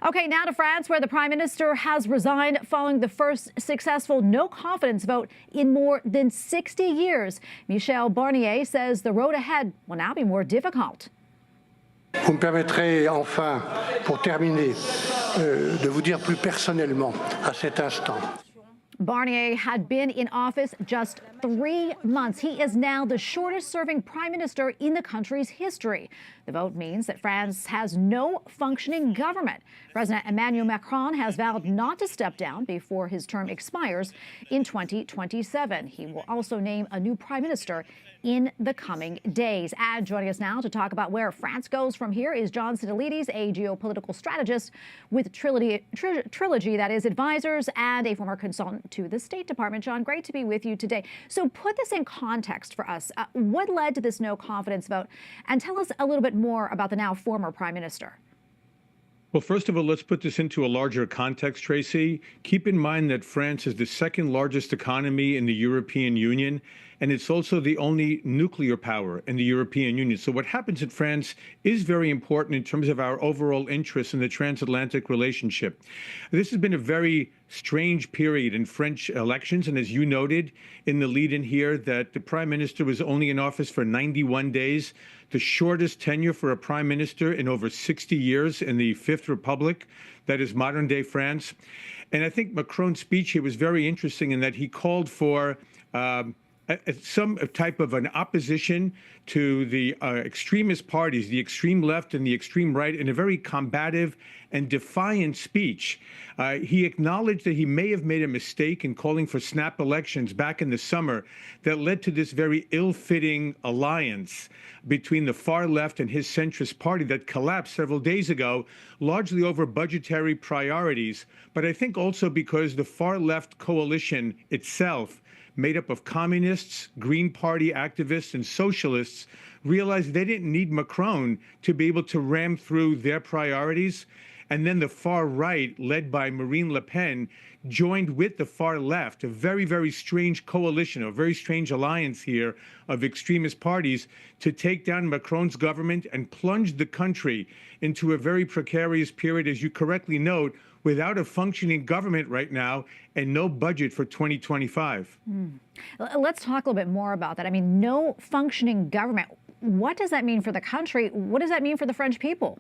Okay, now to France, where the prime minister has resigned following the first successful no-confidence vote in more than 60 years. Michel Barnier says the road ahead will now be more difficult. Vous me permettrez enfin, pour terminer, de vous dire plus personnellement à cet instant. Barnier had been in office just 3 months. He is now the shortest-serving prime minister in the country's history. The vote means that France has no functioning government. President Emmanuel Macron has vowed not to step down before his term expires in 2027. He will also name a new prime minister in the coming days. And joining us now to talk about where France goes from here is John Sitilides, a geopolitical strategist with Trilogy, that is, advisors, and a former consultant to the State Department. John, great to be with you today. So put this in context for us. What led to this no-confidence vote? And tell us a little bit more about the now former prime minister. Well, first of all, let's put this into a larger context, Tracy. Keep in mind that France is the second largest economy in the European Union, and it's also the only nuclear power in the European Union. So what happens in France is very important in terms of our overall interest in the transatlantic relationship. This has been a very strange period in French elections, and as you noted in the lead-in here, that the prime minister was only in office for 91 days, the shortest tenure for a prime minister in over 60 years in the Fifth Republic, that is modern-day France. And I think Macron's speech here was very interesting in that he called for some type of an opposition to the extremist parties, the extreme left and the extreme right, in a very combative and defiant speech. He acknowledged that he may have made a mistake in calling for snap elections back in the summer that led to this very ill-fitting alliance between the far left and his centrist party that collapsed several days ago, largely over budgetary priorities, but I think also because the far left coalition itself, made up of communists, Green Party activists, and socialists, realized they didn't need Macron to be able to ram through their priorities. And then the far right, led by Marine Le Pen, joined with the far left, a very, very strange coalition, a very strange alliance here of extremist parties to take down Macron's government and plunge the country into a very precarious period, as you correctly note, without a functioning government right now and no budget for 2025. Let's talk a little bit more about that. I mean, no functioning government. What does that mean for the country? What does that mean for the French people?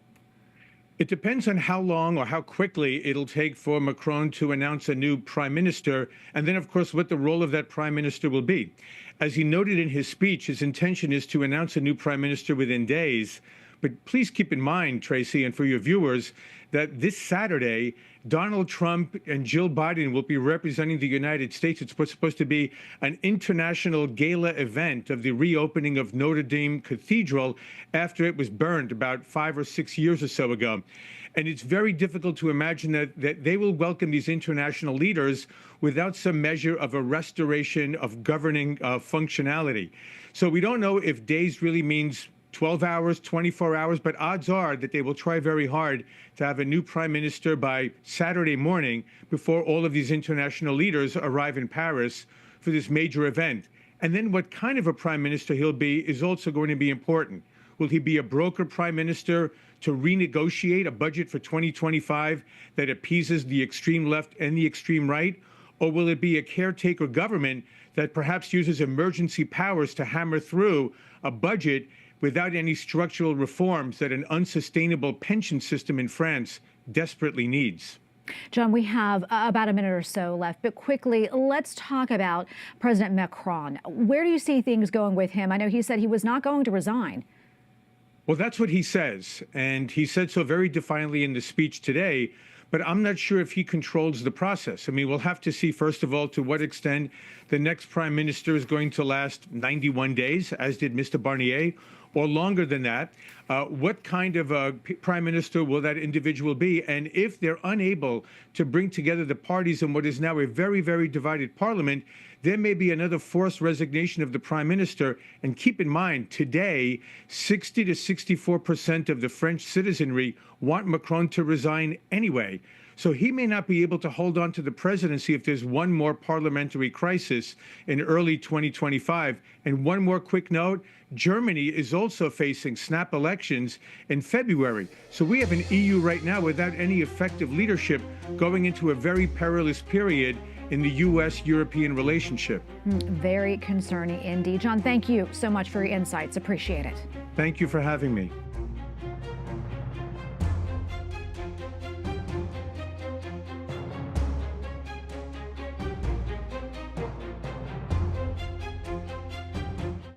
It depends on how long or how quickly it'll take for Macron to announce a new prime minister, and then, of course, what the role of that prime minister will be. As he noted in his speech, his intention is to announce a new prime minister within days. But please keep in mind, Tracy, and for your viewers, that this Saturday, Donald Trump and Jill Biden will be representing the United States. It's supposed to be an international gala event of the reopening of Notre Dame Cathedral after it was burned about 5 or 6 years or so ago. And it's very difficult to imagine that they will welcome these international leaders without some measure of a restoration of governing functionality. So we don't know if days really means 12 hours, 24 hours, but odds are that they will try very hard to have a new prime minister by Saturday morning before all of these international leaders arrive in Paris for this major event. And then what kind of a prime minister he'll be is also going to be important. Will he be a broker prime minister to renegotiate a budget for 2025 that appeases the extreme left and the extreme right? Or will it be a caretaker government that perhaps uses emergency powers to hammer through a budget without any structural reforms that an unsustainable pension system in France desperately needs? John, we have about a minute or so left, but quickly, let's talk about President Macron. Where do you see things going with him? I know he said he was not going to resign. Well, that's what he says, and he said so very defiantly in the speech today, but I'm not sure if he controls the process. I mean, we'll have to see, first of all, to what extent the next prime minister is going to last 91 days, as did Mr. Barnier, or longer than that. What kind of a prime minister will that individual be? And if they're unable to bring together the parties in what is now a very, very divided parliament, there may be another forced resignation of the prime minister. And keep in mind, today, 60 to 64% of the French citizenry want Macron to resign anyway. So he may not be able to hold on to the presidency if there's one more parliamentary crisis in early 2025. And one more quick note, Germany is also facing snap elections in February. So we have an EU right now without any effective leadership, going into a very perilous period in the U.S.-European relationship. Very concerning indeed. John, thank you so much for your insights. Appreciate it. Thank you for having me.